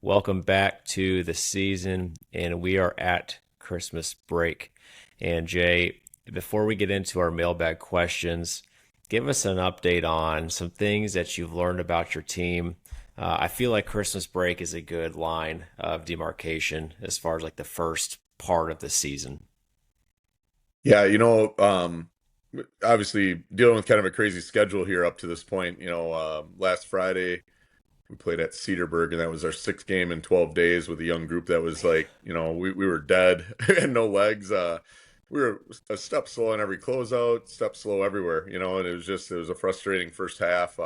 Welcome back to the season, and we are at Christmas break. And Jay, before we get into our mailbag questions, give us an update on some things that you've learned about your team. I feel like Christmas break is a good line of demarcation as far as like the first part of the season. Yeah, obviously dealing with kind of a crazy schedule here up to this point. Last Friday we played at Cedarburg, and that was our sixth game in 12 days with a young group that was like, we were dead and no legs. We were a step slow on every closeout, step slow everywhere, and it was a frustrating first half.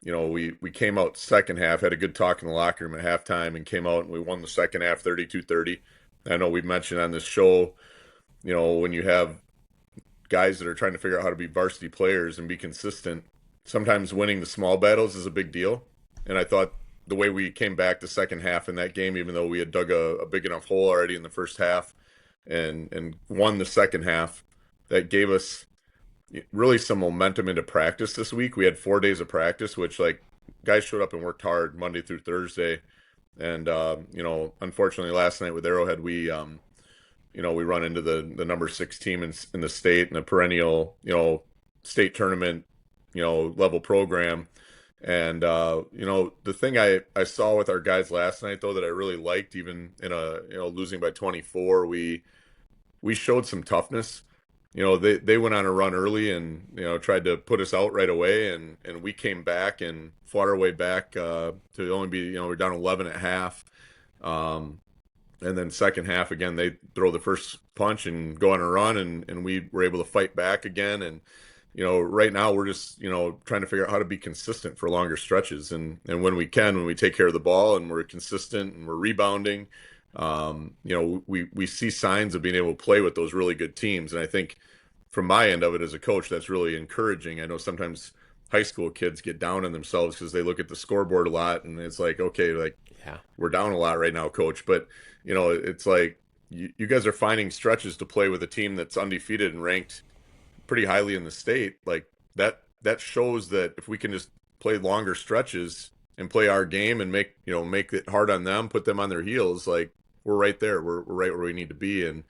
We came out second half, had a good talk in the locker room at halftime, and came out and we won the second half 32-30. I know we've mentioned on this show, when you have guys that are trying to figure out how to be varsity players and be consistent, sometimes winning the small battles is a big deal. And I thought the way we came back the second half in that game, even though we had dug a big enough hole already in the first half and won the second half, that gave us really some momentum into practice this week. We had 4 days of practice, which like guys showed up and worked hard Monday through Thursday. And unfortunately last night with Arrowhead, we run into the number six team in the state and a perennial, state tournament, level program. And, the thing I saw with our guys last night, though, that I really liked, even in losing by 24, we showed some toughness. They went on a run early and, tried to put us out right away. And we came back and fought our way back to only be, we're down 11 at half. And then second half again, they throw the first punch and go on a run, and we were able to fight back again. And right now we're just trying to figure out how to be consistent for longer stretches. And when we take care of the ball and we're consistent and we're rebounding, we see signs of being able to play with those really good teams. And I think from my end of it as a coach, that's really encouraging. I know sometimes high school kids get down on themselves because they look at the scoreboard a lot, and it's like, okay, like Yeah. we're down a lot right now, coach. But it's like you guys are finding stretches to play with a team that's undefeated and ranked pretty highly in the state. Like that shows that if we can just play longer stretches and play our game and make it hard on them, put them on their heels, like we're right there. We're right where we need to be. And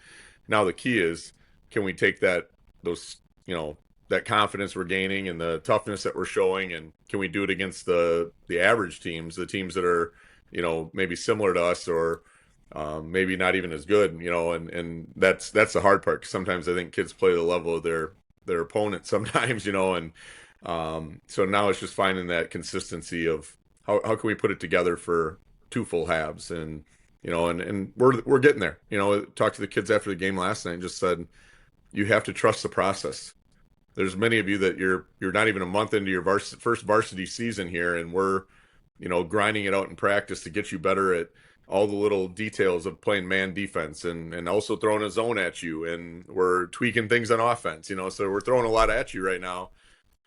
now the key is, can we take those that confidence we're gaining and the toughness that we're showing, and can we do it against the average teams, the teams that are maybe similar to us, or maybe not even as good, and that's the hard part. 'Cause sometimes I think kids play the level of their opponent sometimes, and so now it's just finding that consistency of how can we put it together for two full halves. And and we're getting there. Talked to the kids after the game last night and just said, you have to trust the process. There's many of you that you're not even a month into your first varsity season here, and we're grinding it out in practice to get you better at all the little details of playing man defense, and also throwing a zone at you, and we're tweaking things on offense. So we're throwing a lot at you right now,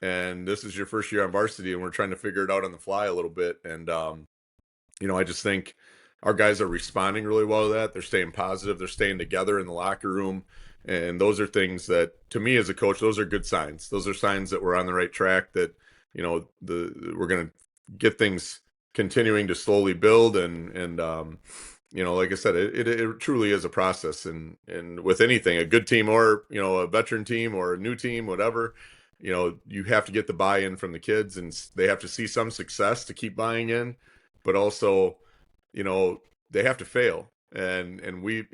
and this is your first year on varsity, and we're trying to figure it out on the fly a little bit. And I just think our guys are responding really well to that. They're staying positive, they're staying together in the locker room. And those are things that, to me as a coach, those are good signs. Those are signs that we're on the right track, that we're going to get things continuing to slowly build. And like I said, it truly is a process. And with anything, a good team or a veteran team or a new team, whatever, you have to get the buy-in from the kids, and they have to see some success to keep buying in, but also they have to fail. And we,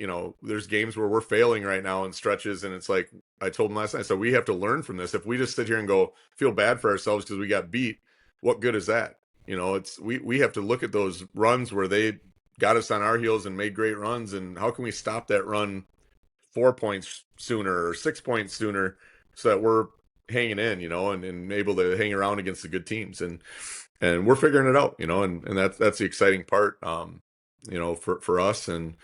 there's games where we're failing right now in stretches, and it's like I told them last night, so we have to learn from this. If we just sit here and go feel bad for ourselves because we got beat, what good is that? It's we have to look at those runs where they got us on our heels and made great runs, and how can we stop that run 4 points sooner or 6 points sooner, so that we're hanging in, and able to hang around against the good teams. And we're figuring it out, and that's the exciting part. For us. And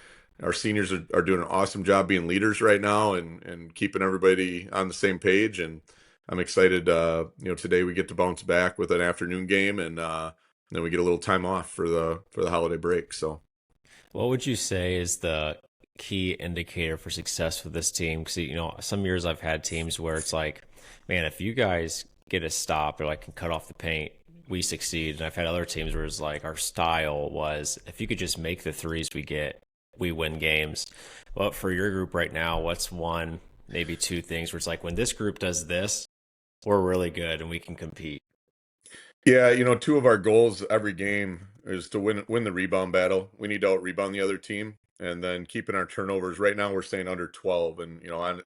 our seniors are doing an awesome job being leaders right now, and keeping everybody on the same page. And I'm excited. Today we get to bounce back with an afternoon game, and then we get a little time off for the holiday break. So What would you say is the key indicator for success with this team? Because some years I've had teams where it's like, man, if you guys get a stop or like can cut off the paint, we succeed. And I've had other teams where it's like our style was if you could just make the threes we get, we win games. Well, for your group right now, what's one, maybe two things where it's like when this group does this, we're really good and we can compete? Yeah, two of our goals every game is to win the rebound battle. We need to out rebound the other team, and then keeping our turnovers. Right now, we're staying under 12, and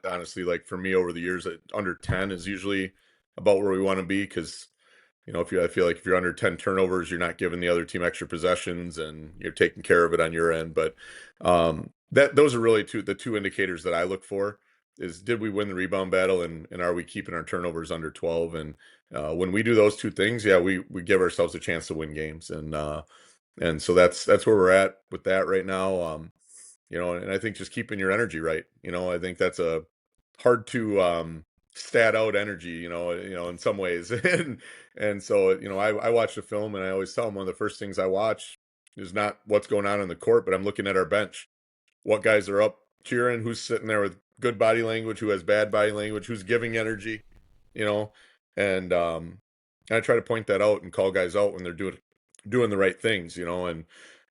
honestly, like for me over the years, under 10 is usually about where we want to be because if I feel like if you're under 10 turnovers, you're not giving the other team extra possessions and you're taking care of it on your end. But that those are really the two indicators that I look for is did we win the rebound battle and are we keeping our turnovers under 12? And when we do those two things, yeah, we give ourselves a chance to win games. And so that's where we're at with that right now. And I think just keeping your energy right. I think that's a hard to stat out energy, in some ways. And so, I watch the film and I always tell them one of the first things I watch is not what's going on the court, but I'm looking at our bench. What guys are up cheering, who's sitting there with good body language, who has bad body language, who's giving energy, you know, and I try to point that out and call guys out when they're doing the right things, and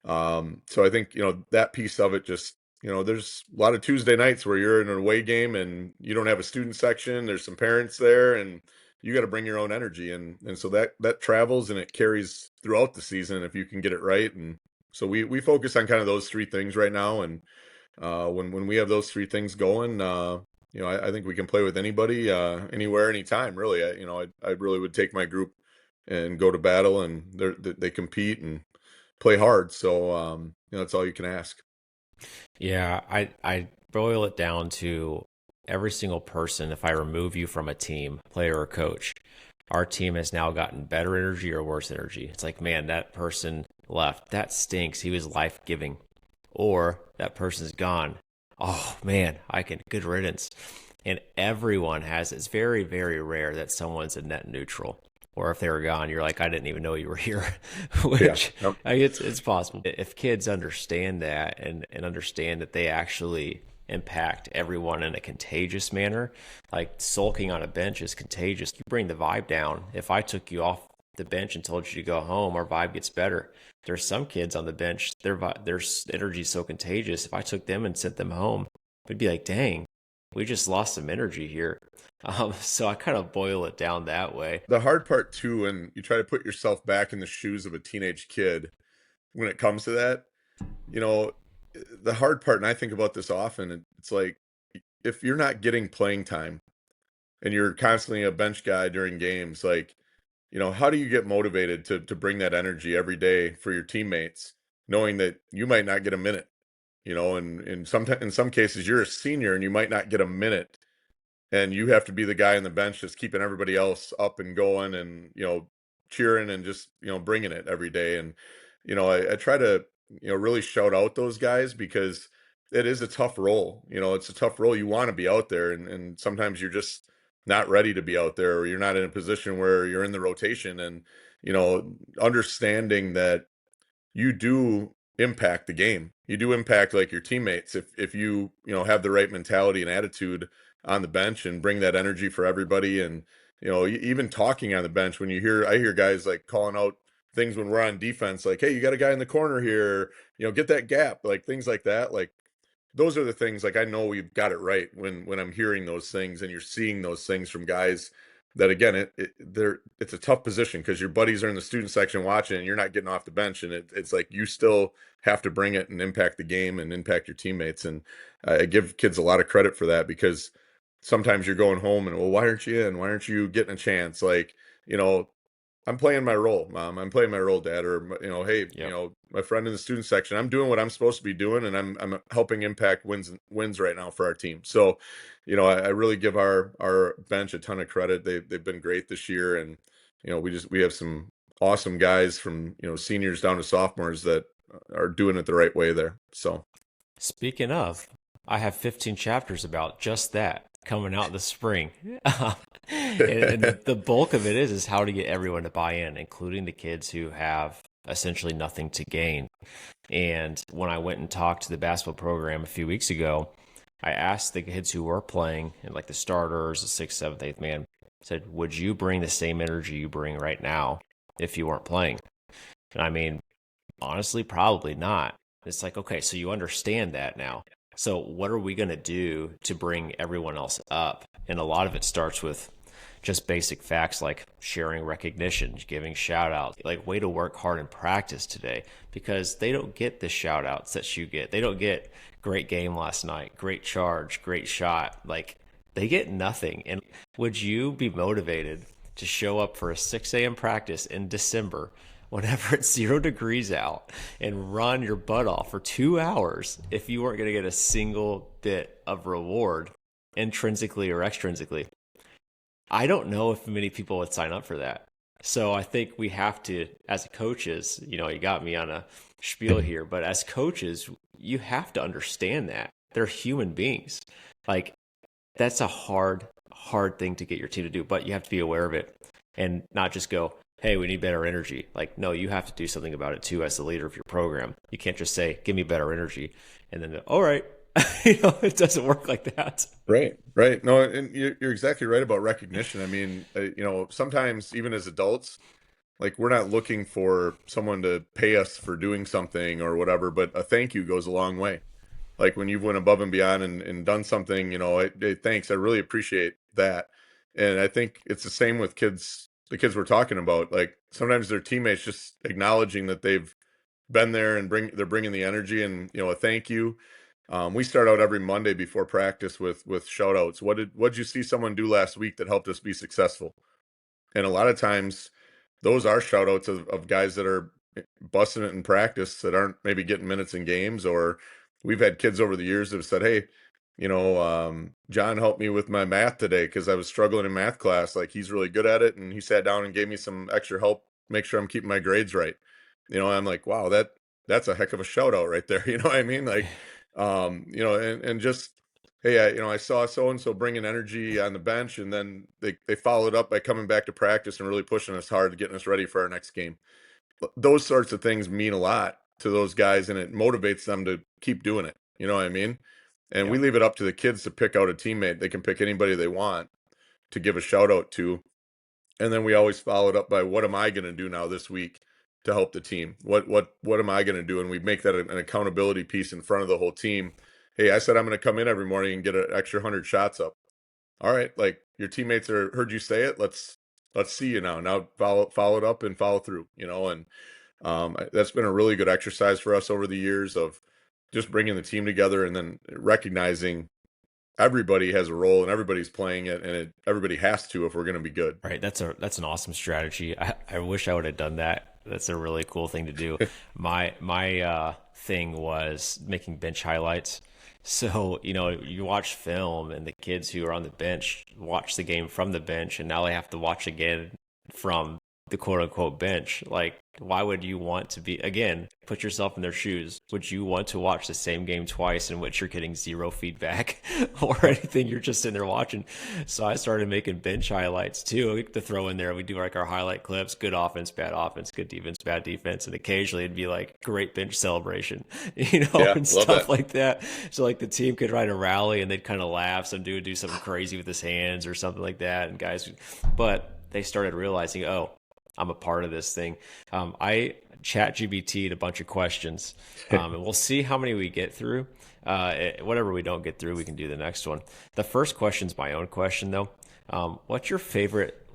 so I think that piece of it just there's a lot of Tuesday nights where you're in an away game and you don't have a student section. There's some parents there, and you got to bring your own energy, and so that travels and it carries throughout the season if you can get it right. And so we focus on kind of those three things right now, and when we have those three things going, I think we can play with anybody, anywhere, anytime. Really, I really would take my group and go to battle, and they compete and play hard. So that's all you can ask. Yeah, I boil it down to every single person. If I remove you from a team, player or coach, our team has now gotten better energy or worse energy. It's like, man, that person left. That stinks. He was life giving. Or that person's gone. Oh man, I can good riddance. And everyone has, it's very, very rare that someone's a net neutral. Or if they were gone, you're like, I didn't even know you were here. Yeah. Which Yep. it's possible. If kids understand that and understand that they actually impact everyone in a contagious manner, like sulking on a bench is contagious. You bring the vibe down. If I took you off the bench and told you to go home, our vibe gets better. There's some kids on the bench, their energy is so contagious. If I took them and sent them home, it'd be like, dang, we just lost some energy here. So I kind of boil it down that way. The hard part too, and you try to put yourself back in the shoes of a teenage kid when it comes to that, you know, the hard part, and I think about this often, it's like if you're not getting playing time and you're constantly a bench guy during games, like, how do you get motivated to bring that energy every day for your teammates, knowing that you might not get a minute, and in some cases you're a senior and you might not get a minute and you have to be the guy on the bench just keeping everybody else up and going and cheering and just bringing it every day. And I try to really shout out those guys because it is a tough role. It's a tough role. You want to be out there, and sometimes you're just not ready to be out there, or you're not in a position where you're in the rotation. And understanding that you do impact the game. You do impact like your teammates if you have the right mentality and attitude on the bench and bring that energy for everybody. And even talking on the bench, when I hear guys like calling out things when we're on defense, like, hey, you got a guy in the corner here, get that gap, like things like that. Like those are the things, like I know we've got it right when I'm hearing those things and you're seeing those things from guys that, again, it's a tough position because your buddies are in the student section watching and you're not getting off the bench, and it's like you still have to bring it and impact the game and impact your teammates. And I give kids a lot of credit for that because sometimes you're going home and, well, why aren't you in? Why aren't you getting a chance? Like, I'm playing my role, Mom. I'm playing my role, Dad. Or hey, Yep. my friend in the student section. I'm doing what I'm supposed to be doing, and I'm helping impact wins right now for our team. So, I really give our bench a ton of credit. They've been great this year, and we have some awesome guys from seniors down to sophomores that are doing it the right way there. So Speaking of, I have 15 chapters about just that coming out this spring. And the bulk of it is how to get everyone to buy in, including the kids who have essentially nothing to gain. And when I went and talked to the basketball program a few weeks ago, I asked the kids who were playing, and like the starters, the sixth, seventh, eighth man, said, would you bring the same energy you bring right now if you weren't playing? And I mean, honestly, probably not. It's like, okay, so you understand that now. So what are we going to do to bring everyone else up? And a lot of it starts with just basic facts like sharing recognition, giving shout outs, like way to work hard in practice today, because they don't get the shout outs that you get. They don't get great game last night, great charge, great shot. Like they get nothing. And would you be motivated to show up for a 6 a.m. practice in December whenever it's 0 degrees out and run your butt off for 2 hours if you weren't going to get a single bit of reward intrinsically or extrinsically? I don't know if many people would sign up for that. So I think we have to, as coaches, you got me on a spiel here, but as coaches, you have to understand that they're human beings. Like that's a hard thing to get your team to do, but you have to be aware of it and not just go, hey, we need better energy. Like, no, you have to do something about it too as the leader of your program. You can't just say, give me better energy. And then, all right, it doesn't work like that. Right, right. No, and you're exactly right about recognition. I mean, sometimes even as adults, like we're not looking for someone to pay us for doing something or whatever, but a thank you goes a long way. Like when you've went above and beyond and done something, hey, thanks, I really appreciate that. And I think it's the same with kids, the kids we're talking about. Like sometimes their teammates just acknowledging that they've been there and they're bringing the energy and a thank you. We start out every Monday before practice with shout outs. What did you see someone do last week that helped us be successful? And a lot of times those are shout outs of guys that are busting it in practice that aren't maybe getting minutes in games. Or we've had kids over the years that have said, hey, John helped me with my math today because I was struggling in math class. Like he's really good at it. And he sat down and gave me some extra help, make sure I'm keeping my grades right. I'm like, wow, that's a heck of a shout out right there. You know what I mean? Like, and just, hey, I saw so and so bringing energy on the bench, and then they followed up by coming back to practice and really pushing us hard, getting us ready for our next game. Those sorts of things mean a lot to those guys, and it motivates them to keep doing it. You know what I mean? And we Yep. leave it up to the kids to pick out a teammate. They can pick anybody they want to give a shout out to, and then we always follow it up by what am I going to do now this week to help the team? What am I going to do? And we make that an accountability piece in front of the whole team. Hey, I said I'm going to come in every morning and get an extra 100 shots up. All right, like your teammates heard you say it. Let's see you now. Now follow it up and follow through. And that's been a really good exercise for us over the years of just bringing the team together and then recognizing everybody has a role and everybody's playing it, and everybody has to if we're going to be good. Right. That's an awesome strategy. I wish I would have done that. That's a really cool thing to do. My thing was making bench highlights. So, you watch film and the kids who are on the bench watch the game from the bench and now they have to watch again from the quote unquote bench. Like, why would you want to be, again, put yourself in their shoes? Would you want to watch the same game twice in which you're getting zero feedback or anything? You're just in there watching. So I started making bench highlights too to throw in there. We do like our highlight clips, good offense, good defense, bad defense. And occasionally it'd be like great bench celebration, Yeah, and love stuff that. like that. So like the team could write a rally and they'd kind of laugh. Some dude would do something crazy with his hands or something like that. And but they started realizing, oh, I'm a part of this thing. I chat GBT'd a bunch of questions, and we'll see how many we get through. Whatever we don't get through, we can do the next one. The first question's my own question, though. What's your favorite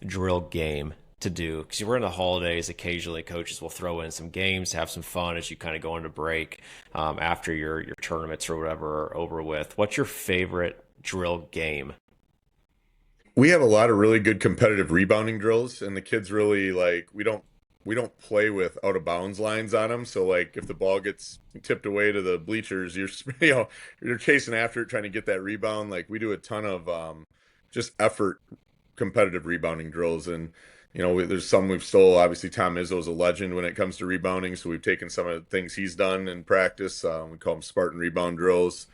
drill game to do? Because we're in the holidays. Occasionally, coaches will throw in some games to have some fun as you kind of go into break after your tournaments or whatever are over with. What's your favorite drill game? We have a lot of really good competitive rebounding drills, and the kids really like we don't play with out of bounds lines on them. So like if the ball gets tipped away to the bleachers, you're you're chasing after it, trying to get that rebound. Like we do a ton of just effort competitive rebounding drills, and there's some we've stole. Obviously, Tom Izzo's a legend when it comes to rebounding, so we've taken some of the things he's done in practice. We call them Spartan rebound drills.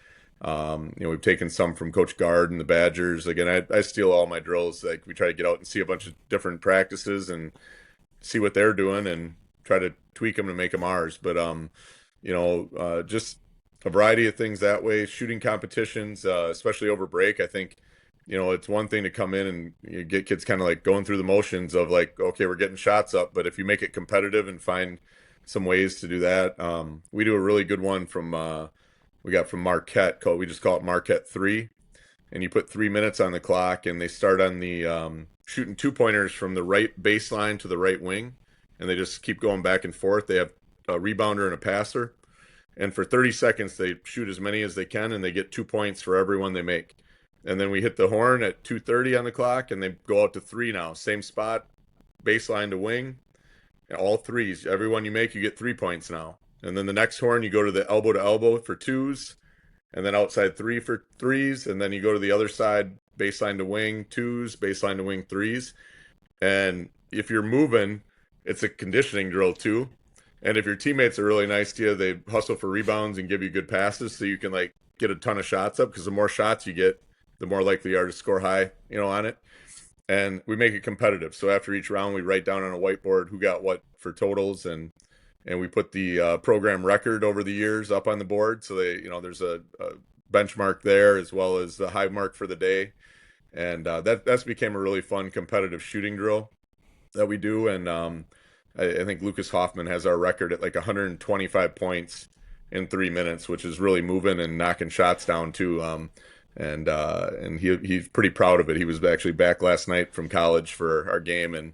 We've taken some from Coach Guard and the Badgers. Again, I steal all my drills. Like we try to get out and see a bunch of different practices and see what they're doing and try to tweak them to make them ours. But just a variety of things that way. Shooting competitions, especially over break. I think it's one thing to come in and you get kids kind of like going through the motions of like, okay, we're getting shots up, but if you make it competitive and find some ways to do that, we do a really good one from we got from Marquette called we just call it Marquette 3, and you put 3 minutes on the clock, and they start on the shooting 2 pointers from the right baseline to the right wing, and they just keep going back and forth. They have a rebounder and a passer, and for 30 seconds they shoot as many as they can, and they get 2 points for every one they make. And then we hit the horn at 2:30 on the clock, and they go out to three now, same spot, baseline to wing, all threes. Every one you make, you get 3 points now. And then the next horn, you go to elbow for twos, and then outside three for threes, and then you go to the other side, baseline to wing twos, baseline to wing threes. And if you're moving, it's a conditioning drill too. And if your teammates are really nice to you, they hustle for rebounds and give you good passes so you can like get a ton of shots up, because the more shots you get, the more likely you are to score high, on it. And we make it competitive. So after each round, we write down on a whiteboard who got what for totals, and we put the program record over the years up on the board. So there's a benchmark there as well as the high mark for the day, and that's became a really fun competitive shooting drill that we do. And I think Lucas Hoffman has our record at like 125 points in 3 minutes, which is really moving and knocking shots down too. And he's pretty proud of it. He was actually back last night from college for our game, and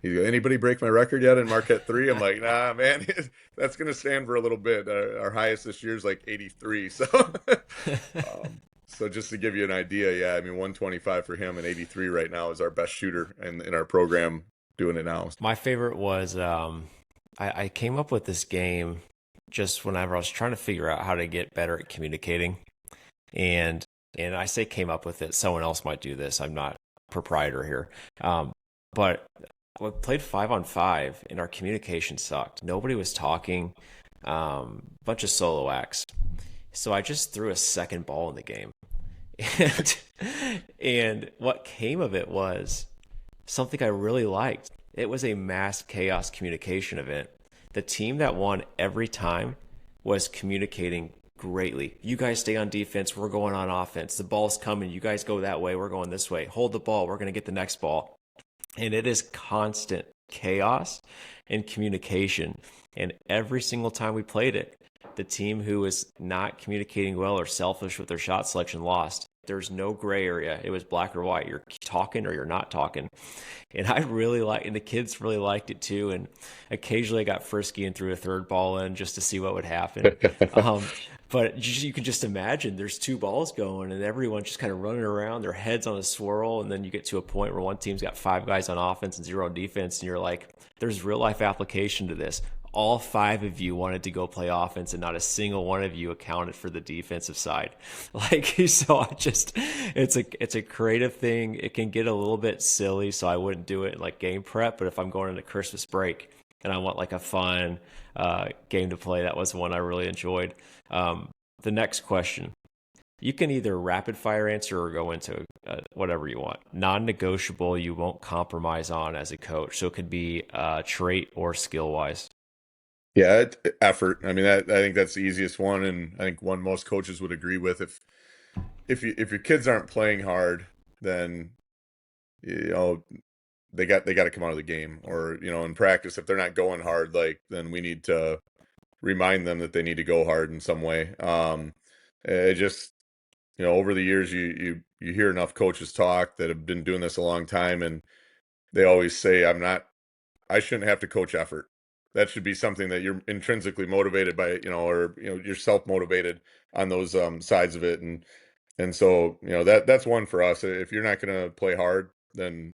he's like, anybody break my record yet in Marquette 3? I'm like, nah, man, that's going to stand for a little bit. Our highest this year is like 83. So, so just to give you an idea, yeah, I mean, 125 for him and 83 right now is our best shooter in our program doing it now. My favorite was I came up with this game just whenever I was trying to figure out how to get better at communicating. And I say came up with it. Someone else might do this. I'm not proprietor here. But we played 5-on-5 and our communication sucked. Nobody was talking. Bunch of solo acts. So I just threw a second ball in the game. And, and what came of it was something I really liked. It was a mass chaos communication event. The team that won every time was communicating greatly. You guys stay on defense. We're going on offense. The ball's coming. You guys go that way. We're going this way. Hold the ball. We're going to get the next ball. And it is constant chaos and communication. And every single time we played it, the team who was not communicating well or selfish with their shot selection lost. There's no gray area. It was black or white. You're talking or you're not talking. And and the kids really liked it too. And occasionally I got frisky and threw a third ball in just to see what would happen. But you can just imagine there's two balls going and everyone's just kind of running around, their heads on a swirl. And then you get to a point where one team's got 5 guys on offense and 0 on defense. And you're like, there's real life application to this. All 5 of you wanted to go play offense and not a single one of you accounted for the defensive side. It's a creative thing. It can get a little bit silly, so I wouldn't do it like game prep. But if I'm going into Christmas break and I want like a fun game to play, that was one I really enjoyed. The next question, you can either rapid fire answer or go into whatever you want. Non-negotiable, you won't compromise on as a coach. So it could be trait or skill wise. Yeah, effort. I mean, I think that's the easiest one, and I think one most coaches would agree with. If your kids aren't playing hard, then you know they got to come out of the game, or in practice if they're not going hard, like then we need to remind them that they need to go hard in some way. It just over the years you hear enough coaches talk that have been doing this a long time, and they always say I shouldn't have to coach effort. That should be something that you're intrinsically motivated by, or you're self-motivated on those sides of it. And so, that's one for us. If you're not going to play hard, then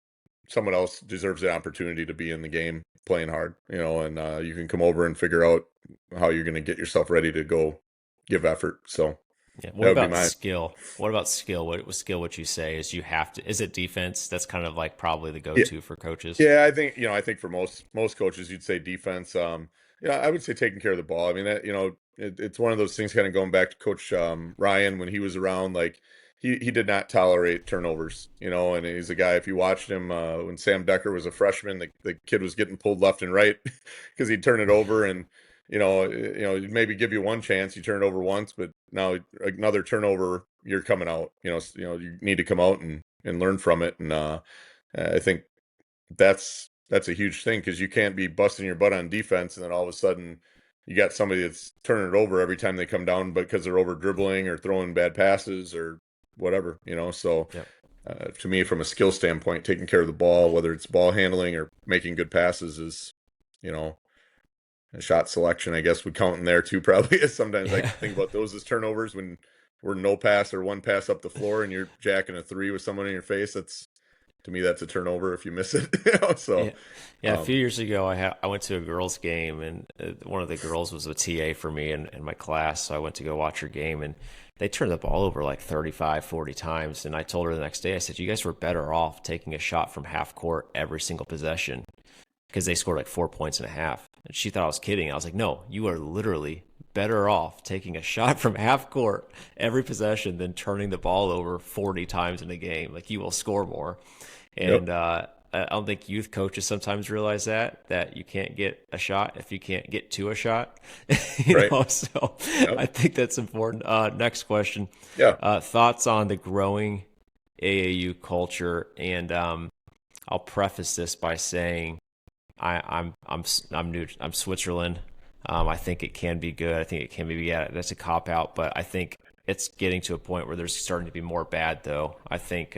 someone else deserves the opportunity to be in the game playing hard, and you can come over and figure out how you're going to get yourself ready to go give effort. So Yeah. that What would be about my skill? What about skill? What you say is you have to, is it defense? That's kind of like probably the yeah. go-to for coaches. Yeah, I think for most coaches, you'd say defense. I would say taking care of the ball. I mean, that it's one of those things. Kind of going back to Coach Ryan when he was around, like he did not tolerate turnovers. And he's a guy. If you watched him when Sam Decker was a freshman, the kid was getting pulled left and right because he'd turn it over, and he'd maybe give you one chance, you turn it over once, but now another turnover, you're coming out. You need to come out and and learn from it. And I think that's a huge thing because you can't be busting your butt on defense and then all of a sudden you got somebody that's turning it over every time they come down because they're over dribbling or throwing bad passes or whatever, you know. So Yep. to me, from a skill standpoint, taking care of the ball, whether it's ball handling or making good passes, is, you know, a shot selection, I guess, would count in there too. Probably sometimes I Yeah. think about those as turnovers when we're no pass or one pass up the floor and you're jacking a three with someone in your face. That's, to me, that's a turnover if you miss it. You know? Yeah, So, yeah. A few um, years ago, I went to a girls' game, and one of the girls was a TA for me in my class. So I went to go watch her game, and they turned the ball over like 35, 40 times. And I told her the next day, I said, "You guys were better off taking a shot from half court every single possession because they scored like 4 points and a half." And she thought I was kidding. I was like, "No, you are literally better off taking a shot from half court every possession than turning the ball over 40 times in a game. Like you will score more." yep, And I don't think youth coaches sometimes realize that you can't get a shot if you can't get to a shot. right, So yep, I think that's important. Next question: yeah. thoughts on the growing AAU culture? And I'll preface this by saying I'm new. I'm Switzerland. I think it can be good. I think it can be, yeah, that's a cop out, but I think it's getting to a point where there's starting to be more bad though. I think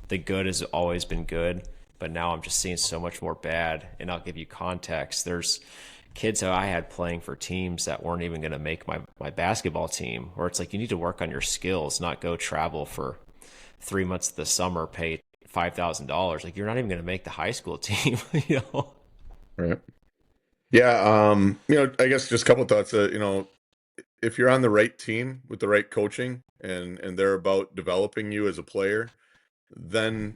the good has always been good, but now I'm just seeing so much more bad. And I'll give you context. There's kids that I had playing for teams that weren't even going to make my basketball team, where it's like you need to work on your skills, not go travel for 3 months of the summer, pay $5,000. Like you're not even going to make the high school team, you know? Right. Yeah, you know, I guess just a couple thoughts. You know, if you're on the right team with the right coaching and they're about developing you as a player, then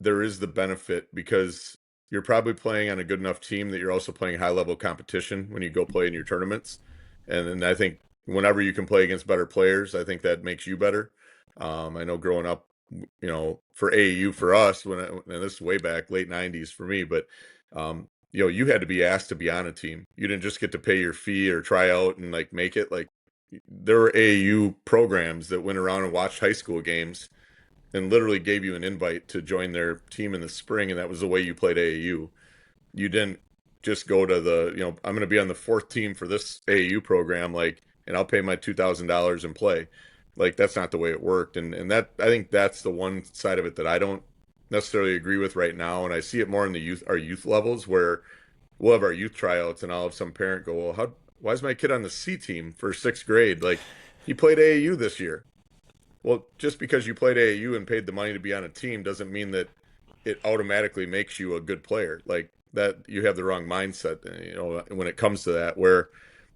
there is the benefit because you're probably playing on a good enough team that you're also playing high level competition when you go play in your tournaments. And I think whenever you can play against better players, I think that makes you better. I know growing up, you know, for AAU for us, and this is way back, late 90s for me, but, you know, you had to be asked to be on a team. You didn't just get to pay your fee or try out and like make it. Like there were AAU programs that went around and watched high school games and literally gave you an invite to join their team in the spring, and that was the way you played AAU. You didn't just go to the, you know, I'm going to be on the fourth team for this AAU program, like, and I'll pay my $2,000 and play. Like that's not the way it worked, and that I think that's the one side of it that I don't necessarily agree with right now, and I see it more in the our youth levels where we'll have our youth tryouts, and I'll have some parent go, well, how why is my kid on the C team for sixth grade? Like he played AAU this year. Well, just because you played AAU and paid the money to be on a team doesn't mean that it automatically makes you a good player. Like that, you have the wrong mindset, you know, when it comes to that. Where,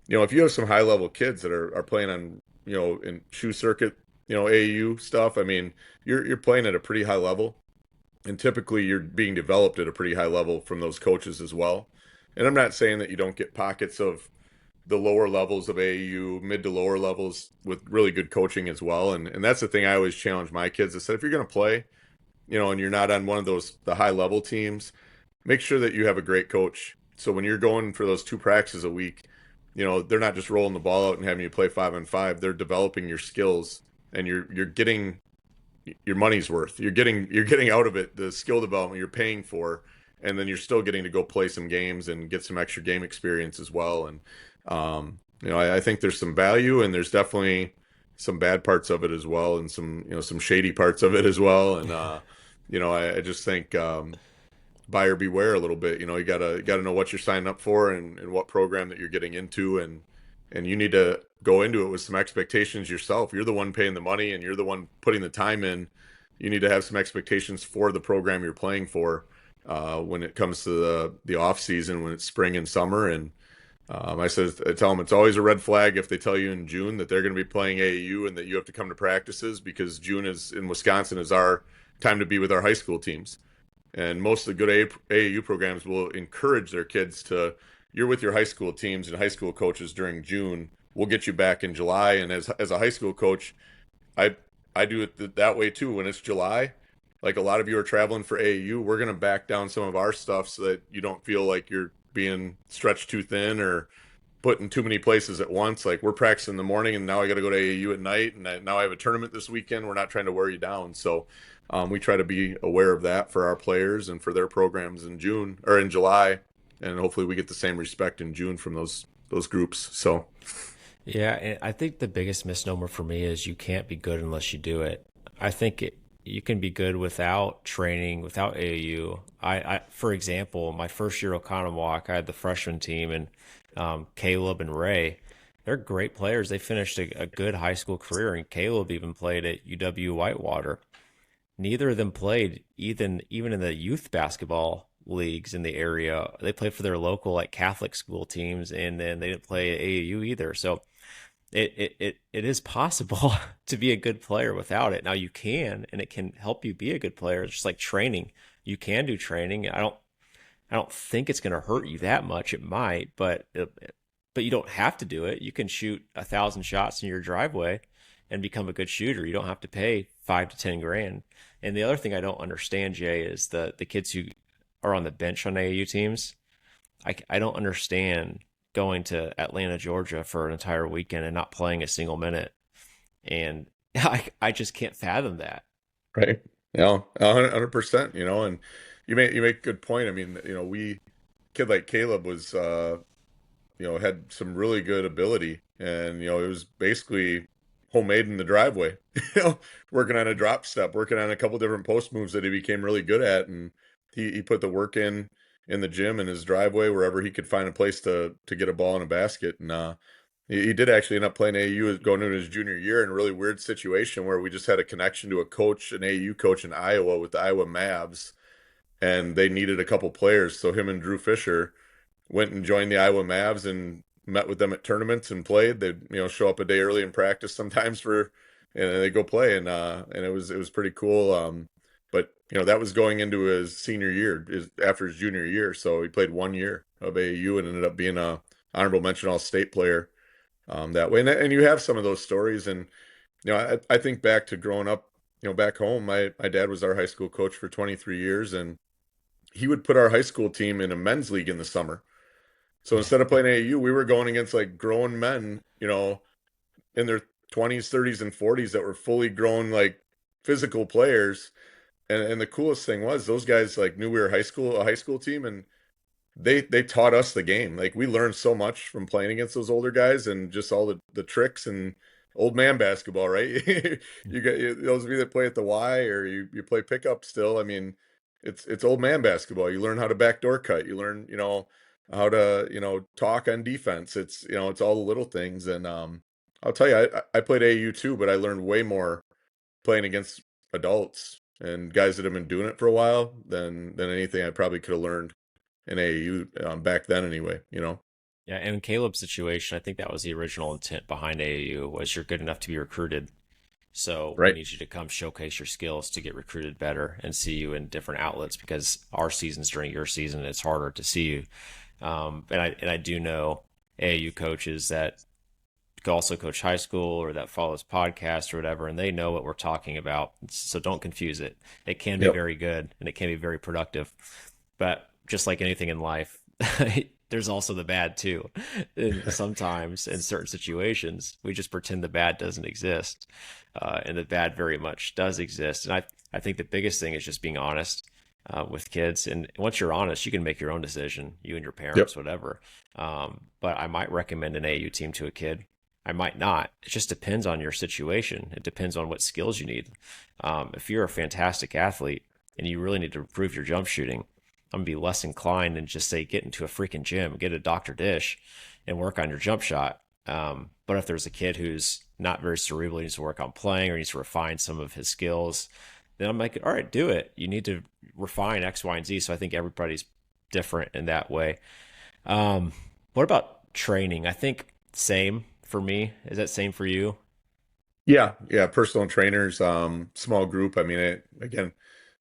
you know, if you have some high level kids that are playing on, you know, in shoe circuit, you know, AAU stuff, I mean, you're playing at a pretty high level, and typically you're being developed at a pretty high level from those coaches as well. And I'm not saying that you don't get pockets of the lower levels of AAU, mid to lower levels with really good coaching as well. And that's the thing I always challenge my kids. I said, if you're going to play, you know, and you're not on one of those, the high level teams, make sure that you have a great coach. So when you're going for those two practices a week, you know, they're not just rolling the ball out and having you play 5-on-5. They're developing your skills and you're getting your money's worth. You're getting out of it the skill development you're paying for, and then you're still getting to go play some games and get some extra game experience as well. And you know, I think there's some value, and there's definitely some bad parts of it as well, and some, you know, some shady parts of it as well. And you know, I just think buyer beware a little bit. You know, you gotta know what you're signing up for and what program that you're getting into, and you need to go into it with some expectations yourself. You're the one paying the money and you're the one putting the time in. You need to have some expectations for the program you're playing for when it comes to the off season, when it's spring and summer. And I tell them it's always a red flag if they tell you in June that they're going to be playing AAU and that you have to come to practices, because June is in Wisconsin is our time to be with our high school teams. And most of the good AAU programs will encourage their kids to, you're with your high school teams and high school coaches during June. We'll get you back in July. And as a high school coach, I I do it that way too. When it's July, like a lot of you are traveling for AAU, we're going to back down some of our stuff so that you don't feel like you're being stretched too thin or put in too many places at once. Like we're practicing in the morning, and now I got to go to AAU at night, and now I have a tournament this weekend. We're not trying to wear you down, so we try to be aware of that for our players and for their programs in June or in July, and hopefully we get the same respect in June from those groups. So Yeah, and I think the biggest misnomer for me is you can't be good unless you do it. I think you can be good without training, without AAU. For example, my first year at Oconomowoc, I had the freshman team and Caleb and Ray. They're great players. They finished a good high school career, and Caleb even played at UW Whitewater. Neither of them played even in the youth basketball leagues in the area. They played for their local like Catholic school teams, and then they didn't play at AAU either. So it is possible to be a good player without it. Now you can, and it can help you be a good player. It's just like training. You can do training. I don't think it's going to hurt you that much. It might, but you don't have to do it. You can shoot 1,000 shots in your driveway and become a good shooter. You don't have to pay 5 to 10 grand. And the other thing I don't understand, Jay, is the kids who are on the bench on AAU teams. I don't understand going to Atlanta, Georgia for an entire weekend and not playing a single minute. And I just can't fathom that. right, 100%. And you make a good point. I mean, kid like Caleb was had some really good ability, and it was basically homemade in the driveway. you know Working on a drop step, working on a couple different post moves that he became really good at, and he put the work in the gym, in his driveway, wherever he could find a place to get a ball in a basket. And he did actually end up playing AAU going into his junior year in a really weird situation where we just had a connection to a coach, an AAU coach in Iowa with the Iowa Mavs, and they needed a couple players. So him and Drew Fisher went and joined the Iowa Mavs and met with them at tournaments and played. They'd show up a day early in practice sometimes and they go play, and it was pretty cool. But that was going into his senior year, after his junior year. So he played 1 year of AAU and ended up being a honorable mention All State player that way. And you have some of those stories, and I think back to growing up, back home. My dad was our high school coach for 23 years, and he would put our high school team in a men's league in the summer. So instead of playing AAU, we were going against like grown men, in their 20s, 30s, and 40s that were fully grown, like physical players. And the coolest thing was those guys like knew we were a high school team, and they taught us the game. Like we learned so much from playing against those older guys and just all the tricks and old man basketball, right? Those of you that play at the Y, or you play pickup still. I mean, it's old man basketball. You learn how to backdoor cut. You learn, how to, talk on defense. It's all the little things. And I'll tell you, I played AAU too, but I learned way more playing against adults and guys that have been doing it for a while than anything I probably could have learned in AAU back then anyway. Yeah, and in Caleb's situation, I think that was the original intent behind AAU was you're good enough to be recruited. So we Right. need you to come showcase your skills to get recruited better and see you in different outlets because our seasons during your season, it's harder to see you. And I do know AAU coaches that also coach high school or that follows podcasts or whatever, and they know what we're talking about. So don't confuse it. It can be Yep. very good and it can be very productive. But just like anything in life, there's also the bad too. And sometimes in certain situations, we just pretend the bad doesn't exist. And the bad very much does exist. And I think the biggest thing is just being honest with kids. And once you're honest, you can make your own decision, you and your Yep. parents, whatever. But I might recommend an AU team to a kid. I might not. It just depends on your situation. It depends on what skills you need. If you're a fantastic athlete and you really need to improve your jump shooting, I'm gonna be less inclined and just say get into a freaking gym, get a Dr. Dish, and work on your jump shot. But if there's a kid who's not very cerebral, needs to work on playing or needs to refine some of his skills, then I'm like, all right, do it. You need to refine X, Y, and Z. So I think everybody's different in that way. What about training? I think same for me. Is that same for you? Yeah. Yeah. Personal trainers, small group. I mean, again,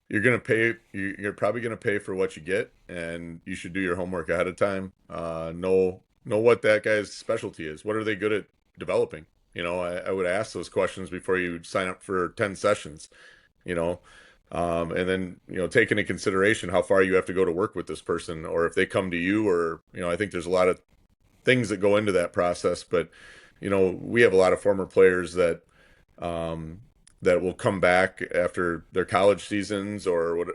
you're probably gonna pay for what you get, and you should do your homework ahead of time. Know what that guy's specialty is. What are they good at developing? I would ask those questions before you sign up for 10 sessions, you know. And then, take into consideration how far you have to go to work with this person, or if they come to you, or, I think there's a lot of things that go into that process. But we have a lot of former players um, that will come back after their college seasons or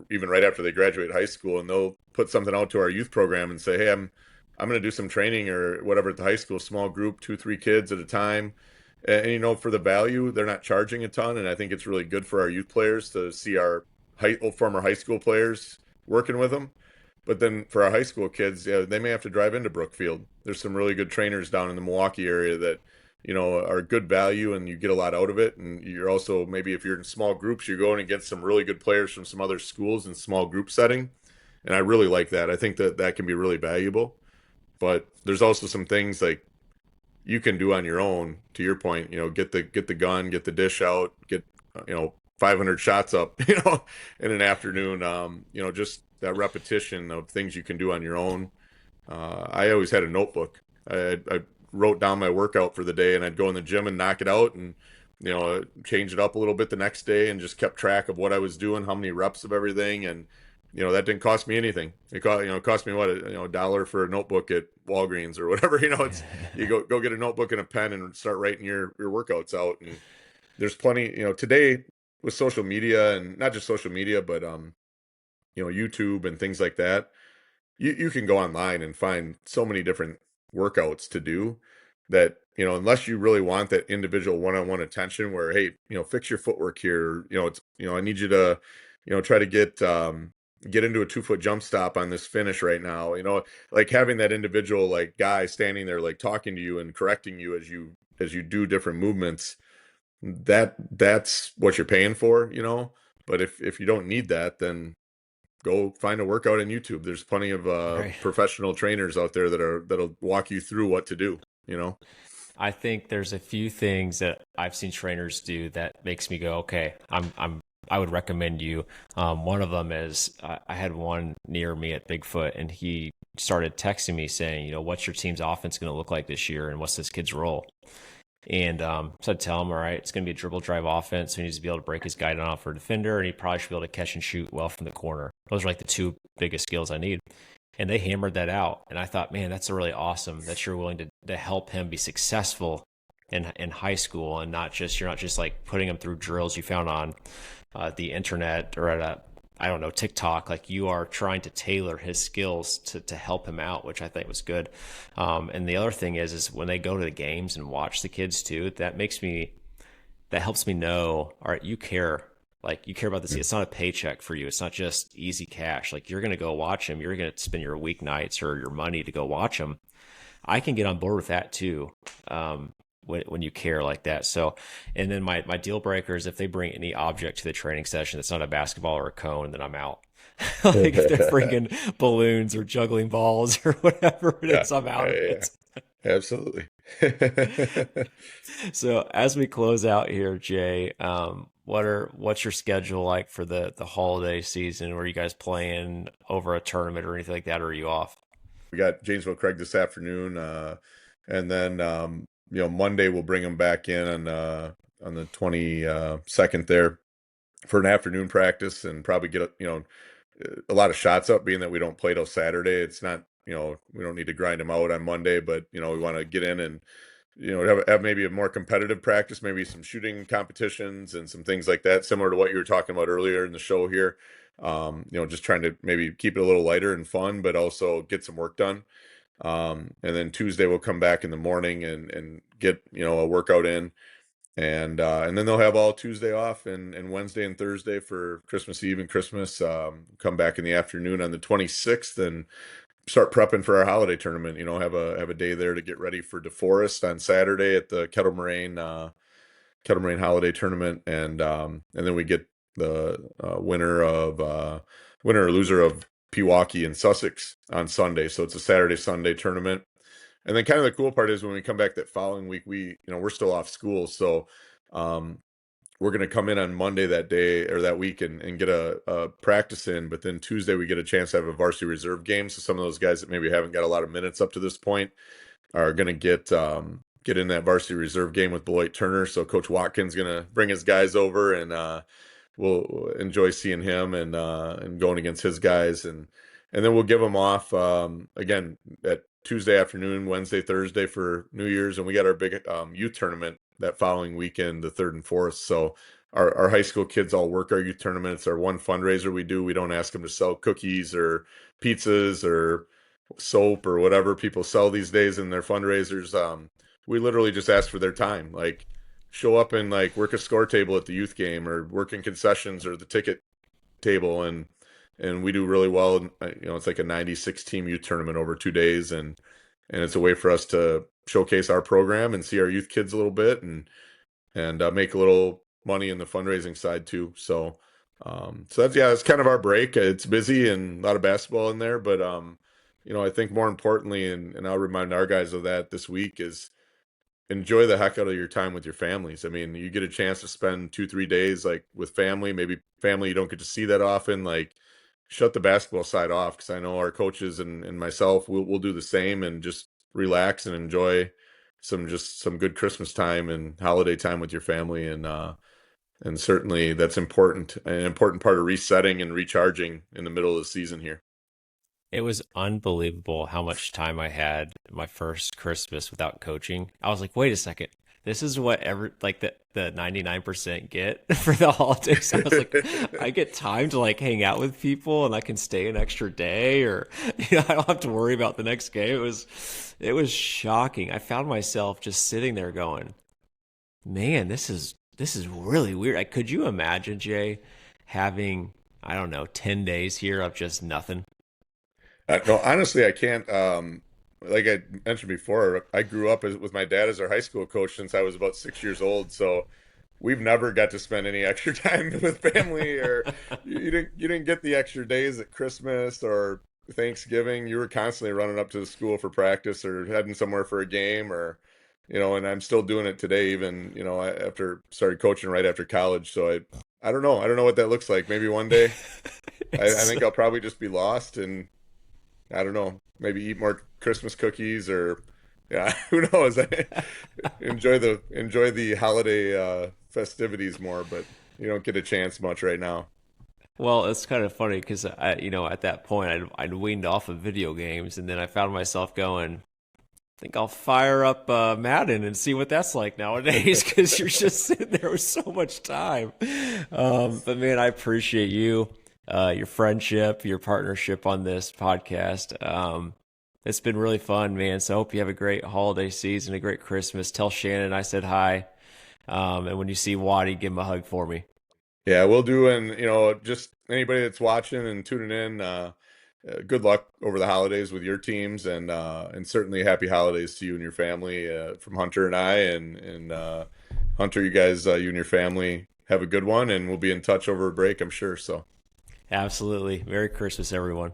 even right after they graduate high school, and they'll put something out to our youth program and say, "Hey, I'm going to do some training or whatever at the high school, small group, 2, 3 kids at a time." And for the value, they're not charging a ton, and I think it's really good for our youth players to see our former high school players working with them. But then for our high school kids, yeah, they may have to drive into Brookfield. There's some really good trainers down in the Milwaukee area that are good value, and you get a lot out of it. And you're also, maybe if you're in small groups, you're going against some really good players from some other schools in small group setting. And I really like that. I think that that can be really valuable. But there's also some things like you can do on your own. To your point, get the gun, get the dish out, get 500 shots up, in an afternoon. Just that repetition of things you can do on your own. I always had a notebook. I wrote down my workout for the day, and I'd go in the gym and knock it out, and change it up a little bit the next day, and just kept track of what I was doing, how many reps of everything, and that didn't cost me anything. It cost me what, a dollar for a notebook at Walgreens or whatever. It's you go get a notebook and a pen and start writing your workouts out. And there's plenty, today with social media, and not just social media, but YouTube and things like that. You can go online and find so many different workouts to do that, unless you really want that individual one-on-one attention where, hey, fix your footwork here. It's, I need you to, try to get into a 2 foot jump stop on this finish right now. Like having that individual, like, guy standing there, like, talking to you and correcting you as you do different movements. That's what you're paying for. But if you don't need that, then go find a workout on YouTube. There's plenty of Right. professional trainers out there that'll walk you through what to do. I think there's a few things that I've seen trainers do that makes me go, okay, I would recommend you. One of them is I had one near me at Bigfoot, and he started texting me saying, what's your team's offense going to look like this year, and what's this kid's role? And so I'd tell him, all right, it's going to be a dribble drive offense. So he needs to be able to break his guy down for a defender, and he probably should be able to catch and shoot well from the corner. Those are like the two biggest skills I need. And they hammered that out. And I thought, man, that's really awesome that you're willing to help him be successful in high school, and you're not just like putting him through drills you found on the internet or at I don't know, TikTok. Like, you are trying to tailor his skills to help him out, which I think was good. And the other thing is when they go to the games and watch the kids too, that helps me know, all right, you care. Like, you care about this. It's not a paycheck for you. It's not just easy cash. Like, you're going to go watch him. You're going to spend your weeknights or your money to go watch him. I can get on board with that too. When you care like that. So, and then my deal breaker is if they bring any object to the training session that's not a basketball or a cone, then I'm out. Like, if they're bringing balloons or juggling balls or whatever it Yeah, is, I'm out yeah, of yeah, it. yeah. Absolutely. So as we close out here, Jay, what's your schedule like for the holiday season? Were you guys playing over a tournament or anything like that, or are you off? We got Janesville Craig this afternoon, and then Monday we'll bring them back in on the 22nd there for an afternoon practice, and probably get a lot of shots up, being that we don't play till Saturday. It's not, we don't need to grind them out on Monday, but we want to get in and have maybe a more competitive practice, maybe some shooting competitions and some things like that, similar to what you were talking about earlier in the show here. Just trying to maybe keep it a little lighter and fun, but also get some work done. And then Tuesday we'll come back in the morning and get a workout in, and then they'll have all Tuesday off, and Wednesday and Thursday for Christmas Eve and Christmas. Come back in the afternoon on the 26th and start prepping for our holiday tournament. Have a day there to get ready for DeForest on Saturday at the Kettle Moraine Holiday Tournament, and then we get the winner or loser of Pewaukee and Sussex on Sunday. So it's a Saturday Sunday tournament. And then kind of the cool part is when we come back that following week, we're still off school, so we're going to come in on Monday that day or that week and get a practice in. But then Tuesday we get a chance to have a varsity reserve game. So some of those guys that maybe haven't got a lot of minutes up to this point are going to get in that varsity reserve game with Beloit Turner. So Coach Watkins going to bring his guys over, and we'll enjoy seeing him and going against his guys, and then we'll give them off again at Tuesday afternoon, Wednesday, Thursday for New Year's, and we got our big youth tournament that following weekend, the third and fourth. So our high school kids all work our youth tournament. It's our one fundraiser we do. We don't ask them to sell cookies or pizzas or soap or whatever people sell these days in their fundraisers. We literally just ask for their time. Like show up and like work a score table at the youth game or work in concessions or the ticket table, and we do really well. And it's like a 96 team youth tournament over 2 days, and it's a way for us to showcase our program and see our youth kids a little bit, and make a little money in the fundraising side too. So that's that's kind of our break. It's busy and a lot of basketball in there, but I think more importantly, and I'll remind our guys of that this week, is enjoy the heck out of your time with your families. I mean, you get a chance to spend 2, 3 days like with family, maybe family you don't get to see that often. Like, shut the basketball side off, because I know our coaches and myself will do the same, and just relax and enjoy some good Christmas time and holiday time with your family, and certainly that's an important part of resetting and recharging in the middle of the season here. It was unbelievable how much time I had my first Christmas without coaching. I was like, wait a second. This is what the 99% get for the holidays. I was like, I get time to like hang out with people and I can stay an extra day, or I don't have to worry about the next game. It was shocking. I found myself just sitting there going, man, this is really weird. Like, could you imagine, Jay, having, I don't know, 10 days here of just nothing? No, honestly, I can't. Like I mentioned before, I grew up with my dad as our high school coach since I was about 6 years old. So we've never got to spend any extra time with family, or you didn't get the extra days at Christmas or Thanksgiving. You were constantly running up to the school for practice or heading somewhere for a game, or and I'm still doing it today, even after started coaching right after college. So I don't know. I don't know what that looks like. Maybe one day I It's think I'll probably just be lost, and I don't know, maybe eat more Christmas cookies, or yeah, who knows? Enjoy the holiday festivities more, but you don't get a chance much right now. Well, it's kind of funny because at that point, I'd weaned off of video games, and then I found myself going, I think I'll fire up Madden and see what that's like nowadays, because you're just sitting there with so much time. But man, I appreciate you, your friendship, your partnership on this podcast. It's been really fun, man. So I hope you have a great holiday season, a great Christmas. Tell Shannon I said hi. And when you see Waddy, give him a hug for me. Yeah, we'll do. And just anybody that's watching and tuning in, good luck over the holidays with your teams, and certainly happy holidays to you and your family, from Hunter and I, and Hunter, you guys, you and your family have a good one, and we'll be in touch over a break, I'm sure. So. Absolutely. Merry Christmas, everyone.